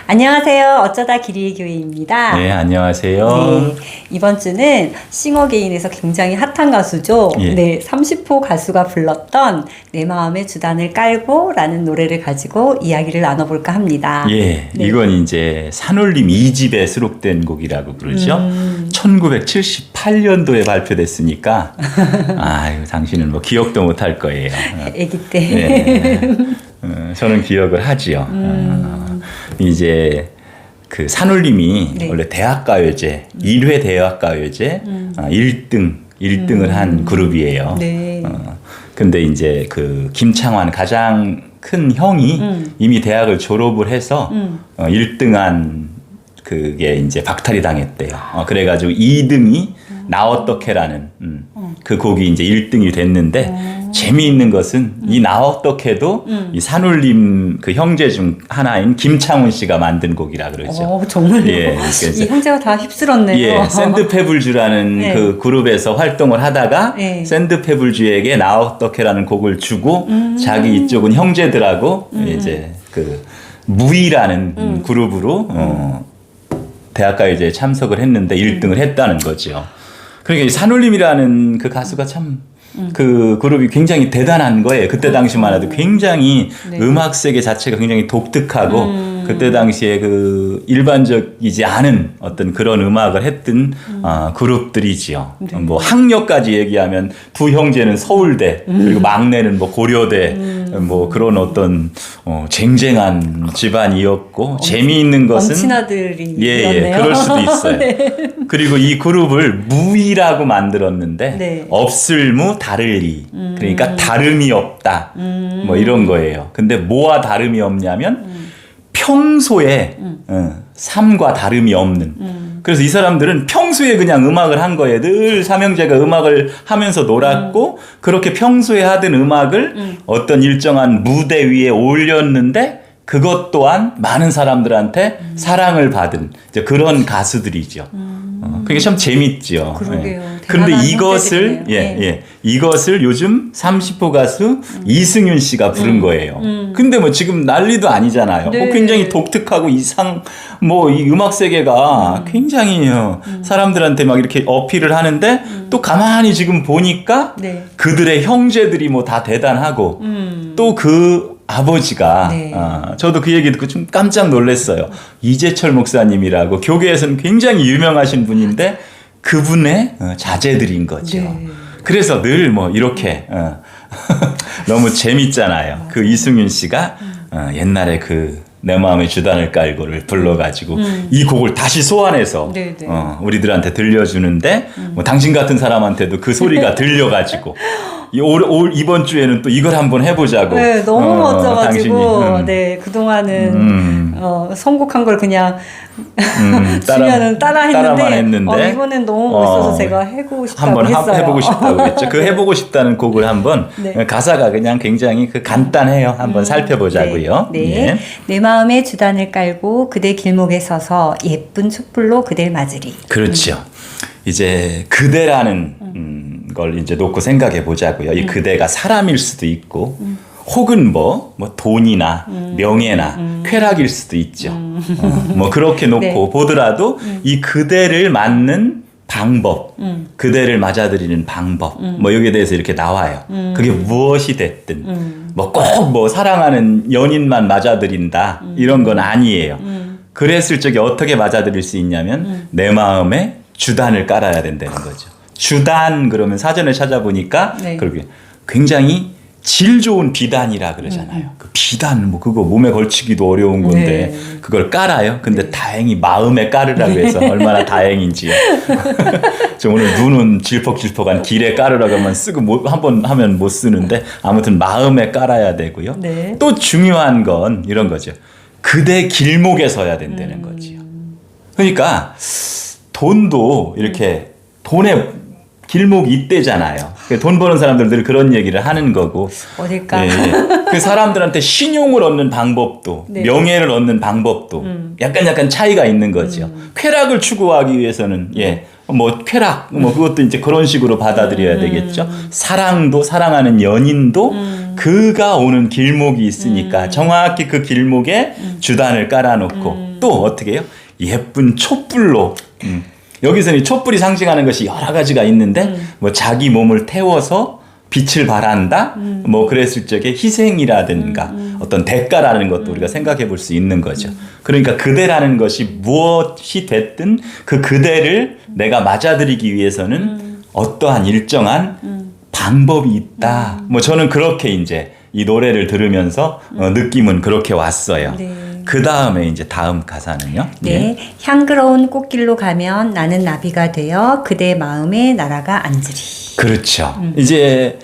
안녕하세요. 어쩌다 기리의 교회입니다. 네, 안녕하세요. 네, 이번 주는 싱어게인에서 굉장히 핫한 가수죠. 예. 네, 30호 가수가 불렀던 내 마음의 주단을 깔고 라는 노래를 가지고 이야기를 나눠볼까 합니다. 예, 네. 이건 이제 산울림 2집에 수록된 곡이라고 그러죠. 1978년도에 발표됐으니까, 아유, 당신은 뭐 기억도 못할 거예요. 아기 때. 네. 저는 기억을 하지요. 이제 그 산울림이 네. 원래 대학가요제, 1회 대학가요제 1등을 한 그룹이에요. 네. 근데 이제 그 김창완 가장 큰 형이 이미 대학을 졸업을 해서 1등한 그게 이제 박탈이 당했대요. 그래가지고 2등이 나 어떡해라는 그 곡이 이제 1등이 됐는데 재미있는 것은 이 나 어떡해도 이 산울림 그 형제 중 하나인 김창훈 씨가 만든 곡이라 그러죠. 정말요? 예, 이 형제가 다 휩쓸었네요. 예, 샌드페블즈라는 네. 그 그룹에서 활동을 하다가 네. 샌드페블즈에게 나 어떡해라는 곡을 주고 자기 이쪽은 형제들하고 이제 그 무이라는 그룹으로 대학가요제에 참석을 했는데 1등을 했다는 거죠. 그러니까 이 산울림이라는 그 가수가 참 그 그룹이 굉장히 대단한 거예요. 그때 당시만 해도 굉장히 네. 음악 세계 자체가 굉장히 독특하고 그때 당시에 그 일반적이지 않은 어떤 그런 음악을 했던 그룹들이지요. 네. 뭐 학력까지 얘기하면 부형제는 서울대 그리고 막내는 뭐 고려대 뭐 그런 어떤 쟁쟁한 집안이었고 재미있는 것은 엄친아들이 예, 그럴 수도 있어요. 네. 그리고 이 그룹을 무이라고 만들었는데 네. 없을 무 다를 이 그러니까 다름이 없다 뭐 이런 거예요. 근데 뭐와 다름이 없냐면 평소에 삶과 다름이 없는 그래서 이 사람들은 평소에 그냥 음악을 한 거예요. 늘 삼형제가 음악을 하면서 놀았고 그렇게 평소에 하던 음악을 어떤 일정한 무대 위에 올렸는데 그것 또한 많은 사람들한테 사랑을 받은 이제 그런 가수들이죠. 그게 참 재밌죠. 그러게요. 예. 그런데 대단한 이것을 형제들이네요. 네. 이것을 요즘 30호 가수 이승윤 씨가 부른 거예요. 근데 뭐 지금 난리도 아니잖아요. 네. 굉장히 독특하고 뭐 이 음악 세계가 굉장히 사람들한테 막 이렇게 어필을 하는데 또 가만히 지금 보니까 네. 그들의 형제들이 뭐 다 대단하고 또 그 아버지가 네. 저도 그 얘기 듣고 좀 깜짝 놀랐어요. 이재철 목사님이라고 교계에서는 굉장히 유명하신 분인데 그분의 자제들인 거죠. 네. 그래서 늘 뭐 이렇게 너무 재밌잖아요. 그 이승윤 씨가 옛날에 그 내 마음의 주단을 깔고를 불러가지고 이 곡을 다시 소환해서 네, 네. 우리들한테 들려주는데 뭐 당신 같은 사람한테도 그 소리가 들려가지고 이번 주에는 또 이걸 한번 해보자고. 네, 너무 멋져가지고, 당신이, 네, 그동안은, 선곡한 걸 그냥, 주면은 따라만 따라했는데, 했는데, 이번엔 너무 멋있어서 제가 해보고 싶다고 한번 했어요. 해보고 싶다고 했죠. 그 해보고 싶다는 곡을 한번, 네. 가사가 그냥 굉장히 그 간단해요. 한번 살펴보자고요. 네. 예. 내 마음의 주단을 깔고 그대 길목에 서서 예쁜 촛불로 그댈 맞으리. 그렇죠. 이제 그대라는 걸 이제 놓고 생각해 보자고요. 이 그대가 사람일 수도 있고, 혹은 뭐 돈이나 명예나 쾌락일 수도 있죠. 뭐 그렇게 놓고 네. 보더라도 이 그대를 맞는 방법, 그대를 맞아들이는 방법, 뭐 여기에 대해서 이렇게 나와요. 그게 무엇이 됐든, 뭐 꼭 뭐 사랑하는 연인만 맞아들인다 이런 건 아니에요. 그랬을 적에 어떻게 맞아들일 수 있냐면 내 마음에 주단을 깔아야 된다는 거죠. 주단 그러면 사전에 찾아보니까 네. 그렇게 굉장히 질 좋은 비단이라 그러잖아요. 그 비단 뭐 그거 몸에 걸치기도 어려운 건데 네. 그걸 깔아요. 근데 다행히 마음에 깔으라고 해서 얼마나 다행인지요. 저 오늘 눈은 질퍽질퍽한 길에 깔으라고 하면 쓰고 한번 하면 못 쓰는데 아무튼 마음에 깔아야 되고요. 네. 또 중요한 건 이런 거죠. 그대 길목에 서야 된다는 거지요. 그러니까 돈도 이렇게 돈의 길목이 있대잖아요. 돈 버는 사람들 늘 그런 얘기를 하는 거고. 어딜까? 예, 예. 그 사람들한테 신용을 얻는 방법도 네. 명예를 얻는 방법도 약간 차이가 있는 거죠. 쾌락을 추구하기 위해서는 뭐 쾌락 뭐 그것도 이제 그런 식으로 받아들여야 되겠죠. 사랑도 사랑하는 연인도 그가 오는 길목이 있으니까 정확히 그 길목에 주단을 깔아놓고 또 또 어떻게 해요? 예쁜 촛불로. 여기서는 이 촛불이 상징하는 것이 여러 가지가 있는데 뭐 자기 몸을 태워서 빛을 발한다. 뭐 그랬을 적에 희생이라든가 어떤 대가라는 것도 우리가 생각해 볼 수 있는 거죠. 그러니까 그대라는 것이 무엇이 됐든 그 그대를 내가 맞아들이기 위해서는 어떠한 일정한 방법이 있다. 뭐 저는 그렇게 이제 이 노래를 들으면서 느낌은 그렇게 왔어요. 네. 그 다음에 이제 다음 가사는요. 네, 향그러운 꽃길로 가면 나는 나비가 되어 그대 마음에 날아가 앉으리. 그렇죠. 이제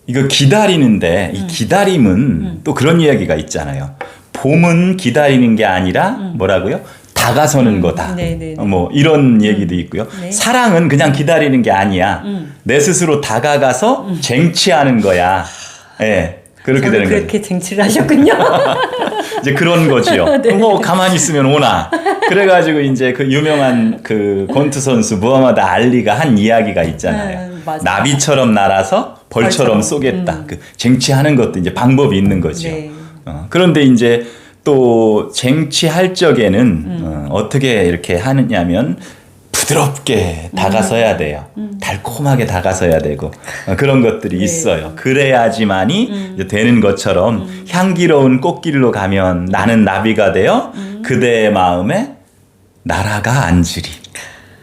이거 기다리는데 이 기다림은 또 그런 이야기가 있잖아요. 봄은 기다리는 게 아니라 뭐라고요? 다가서는 거다. 네네네. 뭐 이런 얘기도 있고요. 네. 사랑은 그냥 기다리는 게 아니야. 내 스스로 다가가서 쟁취하는 거야. 예. 그렇게 되는 거죠. 그렇게 쟁취를 하셨군요. 이제 그런 거지요. 네. 뭐 가만히 있으면 오나. 그래가지고 이제 그 유명한 그 권투 선수 무하마드 알리가 한 이야기가 있잖아요. 맞아요. 나비처럼 날아서 벌처럼 벌처럼. 쏘겠다. 그 쟁취하는 것도 이제 방법이 있는 거죠. 네. 그런데 이제 또 쟁취할 적에는 어떻게 이렇게 하느냐면 부드럽게 다가서야 돼요. 달콤하게 다가서야 되고 그런 것들이 네. 있어요. 그래야지만이 이제 되는 것처럼 향기로운 꽃길로 가면 나는 나비가 되어 그대의 마음에 날아가 앉으리.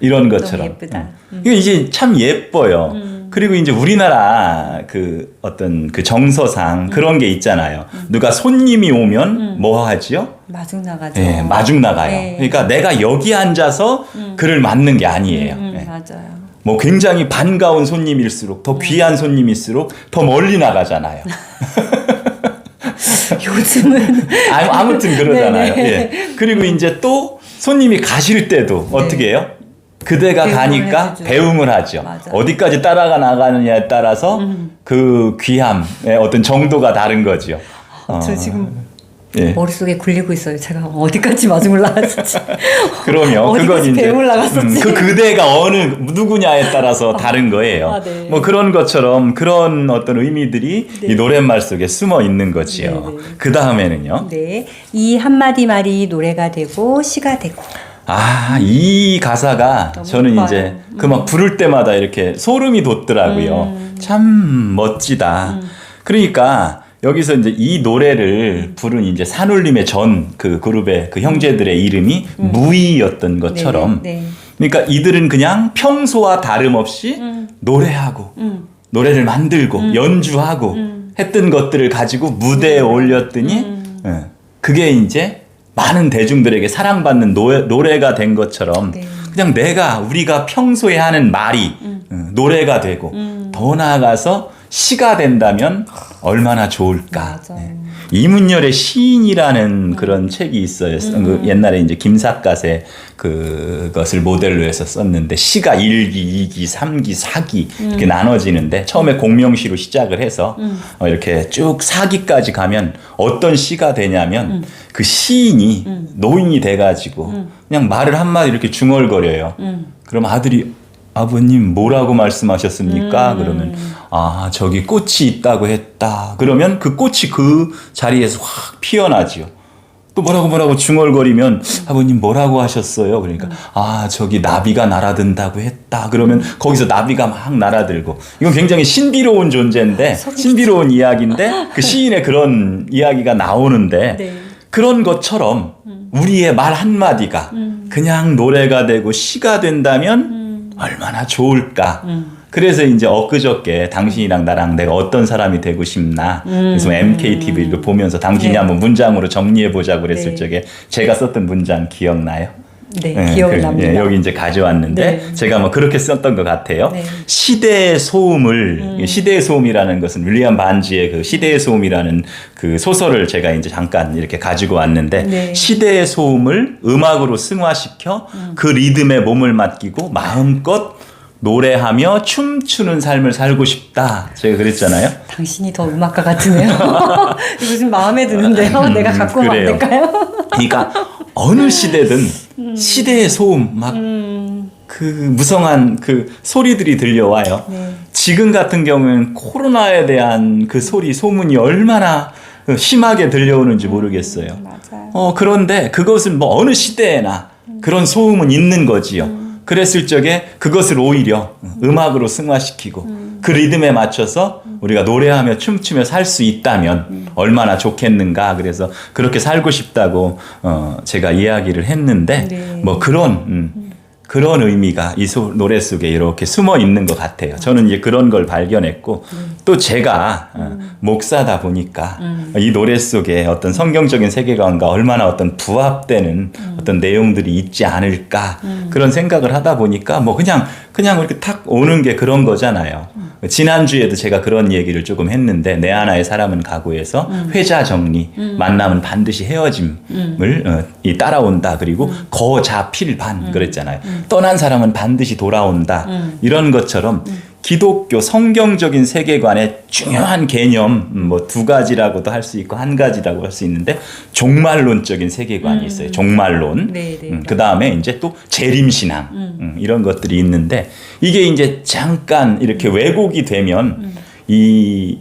이런 것처럼. 너무 예쁘다. 이게 이제 참 예뻐요. 그리고 이제 우리나라 그 어떤 그 정서상 그런 게 있잖아요. 누가 손님이 오면 뭐 하지요? 마중 나가죠. 네, 마중 나가요. 네. 그러니까 내가 여기 앉아서 그를 맞는 게 아니에요. 네. 맞아요. 뭐 굉장히 반가운 손님일수록 더 귀한 손님일수록 더 멀리 나가잖아요. 요즘은 아무튼 그러잖아요. 네네. 예. 그리고 이제 또 손님이 가실 때도 어떻게 해요? 그대가 배웅을 가니까 해주죠. 배웅을 하죠. 맞아요. 어디까지 따라가 나가느냐에 따라서 그 귀함의 어떤 정도가 다른 거죠. 저 지금 예. 머릿속에 굴리고 있어요. 제가 어디까지 마중을 나갔을지. 그럼요. 그건 어디까지 이제 배움을 나갔었지. 그 그대가 어느 누구냐에 따라서 다른 거예요. 아, 네. 뭐 그런 것처럼 그런 어떤 의미들이 네. 이 노랫말 속에 숨어 있는 거지요. 네, 네. 그 다음에는요. 네, 이 한마디 말이 노래가 되고 시가 되고. 아, 이 가사가 너무 저는 예뻐요. 이제 그 막 부를 때마다 이렇게 소름이 돋더라고요. 참 멋지다. 그러니까 여기서 이제 이 노래를 부른 이제 산울림의 전 그 그룹의 그 형제들의 이름이 무이였던 것처럼 네, 네. 그러니까 이들은 그냥 평소와 다름없이 노래하고 노래를 만들고 연주하고 했던 것들을 가지고 무대에 올렸더니 예, 그게 이제 많은 대중들에게 사랑받는 노래가 된 것처럼 네. 그냥 우리가 평소에 하는 말이 노래가 되고 더 나아가서 시가 된다면 얼마나 좋을까. 맞아요. 예. 이문열의 시인이라는 그런 책이 있어요. 그 옛날에 이제 김삿갓의 그것을 모델로 해서 썼는데 시가 1기, 2기, 3기, 4기 이렇게 나눠지는데 처음에 공명시로 시작을 해서 이렇게 쭉 4기까지 가면 어떤 시가 되냐면 그 시인이 노인이 돼가지고 그냥 말을 한마디 이렇게 중얼거려요. 그럼 아들이 아버님 뭐라고 말씀하셨습니까? 그러면 저기 꽃이 있다고 했다. 그러면 그 꽃이 그 자리에서 확 피어나지요. 또 뭐라고 중얼거리면 아버님 뭐라고 하셨어요? 그러니까 저기 나비가 날아든다고 했다. 그러면 거기서 나비가 막 날아들고 이건 굉장히 신비로운 존재인데 신비로운 이야기인데 그 시인의 그런 이야기가 나오는데 네. 그런 것처럼 우리의 말 한마디가 그냥 노래가 되고 시가 된다면 얼마나 좋을까. 그래서 이제 엊그저께 당신이랑 나랑 내가 어떤 사람이 되고 싶나. 그래서 MKTV를 보면서 당신이 네. 한번 문장으로 정리해보자고 그랬을 네. 적에 제가 썼던 문장 기억나요? 네, 기억이 납니다. 여기 이제 가져왔는데 네. 제가 뭐 그렇게 썼던 것 같아요. 네. 시대의 소음을 시대의 소음이라는 것은 윌리엄 반지의 그 시대의 소음이라는 그 소설을 제가 이제 잠깐 이렇게 가지고 왔는데 네. 시대의 소음을 음악으로 승화시켜 그 리듬에 몸을 맡기고 마음껏 노래하며 춤추는 삶을 살고 싶다. 제가 그랬잖아요. 당신이 더 음악가 같으네요. 이거 좀 마음에 드는데요. 내가 갖고 오면 안 그래요. 될까요? 그러니까 어느 시대든 시대의 소음 막 그 무성한 그 소리들이 들려와요. 네. 지금 같은 경우는 코로나에 대한 그 소문이 얼마나 심하게 들려오는지 모르겠어요. 맞아요. 그런데 그것은 뭐 어느 시대에나 그런 소음은 있는 거지요. 그랬을 적에 그것을 오히려 음악으로 승화시키고 그 리듬에 맞춰서 우리가 노래하며 춤추며 살 수 있다면 얼마나 좋겠는가. 그래서 그렇게 살고 싶다고 제가 이야기를 했는데 네. 뭐 그런 의미가 이 노래 속에 이렇게 숨어 있는 것 같아요. 저는 이제 그런 걸 발견했고 또 제가 목사다 보니까 이 노래 속에 어떤 성경적인 세계관과 얼마나 어떤 부합되는 어떤 내용들이 있지 않을까 그런 생각을 하다 보니까 뭐 그냥 이렇게 탁 오는 게 그런 거잖아요. 지난주에도 제가 그런 얘기를 조금 했는데 내 하나의 사람은 가고에서 회자 정리, 만남은 반드시 헤어짐을 따라온다. 그리고 거자필반 그랬잖아요. 떠난 사람은 반드시 돌아온다. 이런 것처럼 기독교 성경적인 세계관의 중요한 개념 뭐 두 가지라고도 할 수 있고 한 가지라고 할 수 있는데 종말론적인 세계관이 있어요. 종말론. 그 다음에 이제 또 재림신앙 이런 것들이 있는데 이게 이제 잠깐 이렇게 왜곡이 되면 이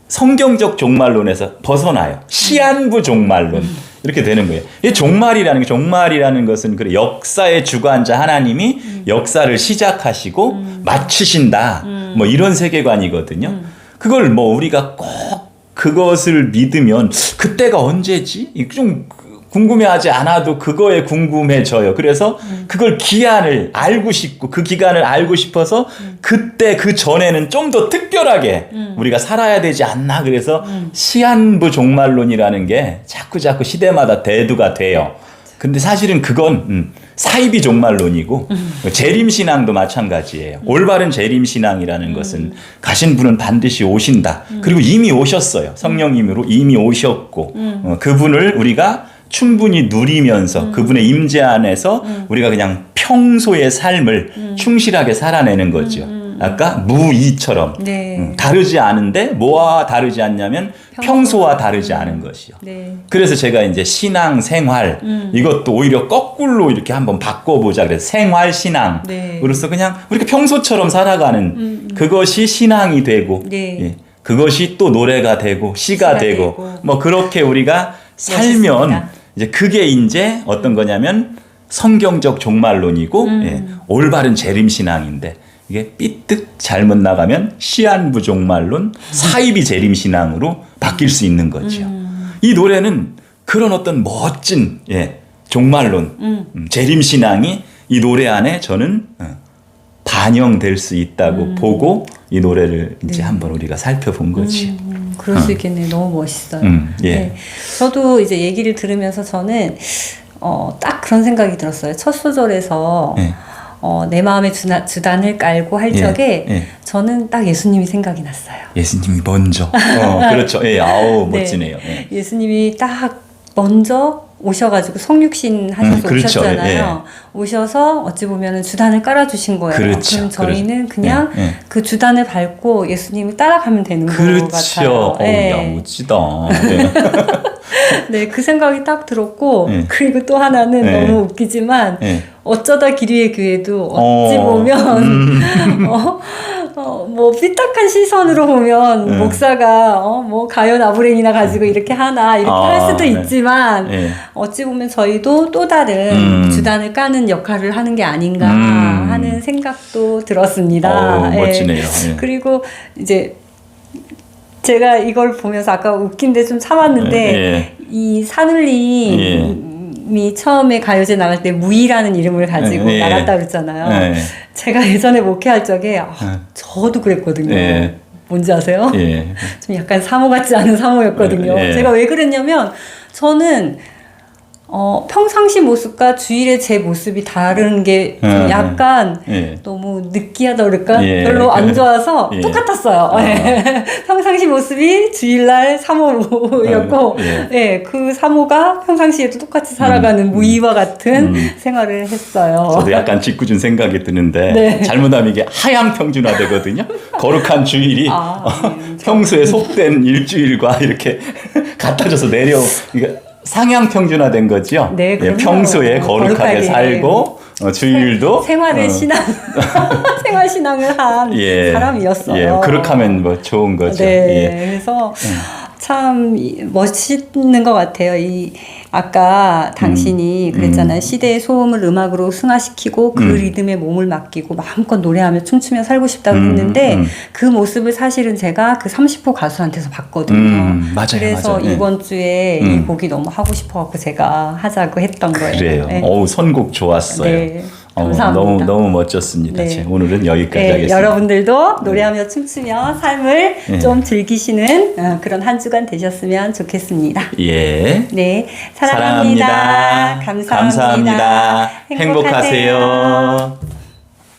성경적 종말론에서 벗어나요. 시한부 종말론. 이렇게 되는 거예요. 이 종말이라는 것은 그래 역사의 주관자 하나님이 역사를 시작하시고 마치신다. 뭐 이런 세계관이거든요. 그걸 뭐 우리가 꼭 그것을 믿으면 그때가 언제지? 좀 궁금해하지 않아도 그거에 궁금해져요. 그래서 그걸 기한을 알고 싶고 그 기간을 알고 싶어서 그때 그 전에는 좀 더 특별하게 우리가 살아야 되지 않나. 그래서 시한부 종말론이라는 게 자꾸 시대마다 대두가 돼요. 근데 사실은 그건 사이비 종말론이고 재림신앙도 마찬가지예요. 올바른 재림신앙이라는 것은 가신 분은 반드시 오신다. 그리고 이미 오셨어요. 성령님으로 이미 오셨고 그분을 우리가 충분히 누리면서 그분의 임재 안에서 우리가 그냥 평소의 삶을 충실하게 살아내는 거죠. 아까 무이처럼 네. 다르지 않은데 뭐와 다르지 않냐면 평소와 다르지 않은 것이요. 네. 그래서 제가 이제 신앙 생활 이것도 오히려 거꾸로 이렇게 한번 바꿔보자. 그래서 생활 신앙으로서 그냥 우리가 평소처럼 살아가는 그것이 신앙이 되고 네. 예, 그것이 또 노래가 되고 시가 되고 뭐 그렇게 우리가 살면 멋있습니다. 이제 그게 이제 어떤 거냐면 성경적 종말론이고 예, 올바른 재림신앙인데 이게 삐뜩 잘못 나가면 시한부 종말론 사이비 재림신앙으로 바뀔 수 있는 거죠. 이 노래는 그런 어떤 멋진 예, 종말론 재림신앙이 이 노래 안에 저는 반영될 수 있다고 보고 이 노래를 이제 한번 우리가 살펴본 거지. 그럴 수 있겠네요. 너무 멋있어요. 예. 네. 저도 이제 얘기를 들으면서 저는 딱 그런 생각이 들었어요. 첫 소절에서 예. 내 마음에 주단을 깔고 할 적에 예. 저는 딱 예수님이 생각이 났어요. 예수님이 먼저. 그렇죠. 예, 아우 멋지네요. 네. 예수님이 딱 먼저 오셔가지고 성육신 하셔서 그렇죠. 오셨잖아요. 오셔서 어찌 보면 주단을 깔아주신 거예요. 그렇죠. 그럼 저희는 그렇죠. 그냥 그 주단을 밟고 예수님을 따라가면 되는 것 그렇죠. 같아요. 야, 멋지다. 네. 네, 그 생각이 딱 들었고 그리고 또 하나는 네. 너무 웃기지만 네. 어쩌다 기리의 교회도 어찌 보면 뭐 삐딱한 시선으로 보면 목사가 뭐 가요 나부랭이나 가지고 이렇게 하나 이렇게 할 수도 있지만 어찌 보면 저희도 또 다른 주단을 까는 역할을 하는 게 아닌가 하는 생각도 들었습니다. 멋지네요. 그리고 이제 제가 이걸 보면서 아까 웃긴데 좀 참았는데 이 산울림이 처음에 가요제 나갈 때 무이라는 이름을 가지고 나갔다 그랬잖아요. 제가 예전에 목회할 적에 저도 그랬거든요. 뭔지 아세요? 좀 약간 사모 같지 않은 사모였거든요. 제가 왜 그랬냐면 저는 평상시 모습과 주일에 제 모습이 다른 게 좀 약간 너무 느끼하다 그럴까? 별로 안 좋아서 똑같았어요. 평상시 모습이 주일날 사모였고, 그 사모가 평상시에도 똑같이 살아가는 무의와 같은 생활을 했어요. 저도 약간 짓궂은 생각이 드는데 잘못하면 이게 하향 평준화 되거든요. 거룩한 주일이 평소에 속된 일주일과 이렇게 갖다줘서 상향 평준화된 거죠. 네, 평소에 거룩하게 살고 주일도 생활의 신앙, 생활 신앙을 한 사람이었어요. 그렇게 하면 뭐 좋은 거죠. 그래서 참 멋있는 것 같아요. 아까 당신이 그랬잖아요. 시대의 소음을 음악으로 승화시키고 그 리듬에 몸을 맡기고 마음껏 노래하며 춤추며 살고 싶다고 했는데 그 모습을 사실은 제가 그 30호 가수한테서 봤거든요. 맞아요. 그래서 맞아요. 이번 주에 이 곡이 너무 하고 싶어갖고 제가 하자고 했던 거예요. 그래요. 네. 선곡 좋았어요. 네. 감사합니다. 너무 멋졌습니다. 네. 오늘은 여기까지 네, 하겠습니다. 여러분들도 노래하며 춤추며 삶을 좀 즐기시는 그런 한 주간 되셨으면 좋겠습니다. 예. 네, 사랑합니다. 감사합니다. 행복하세요.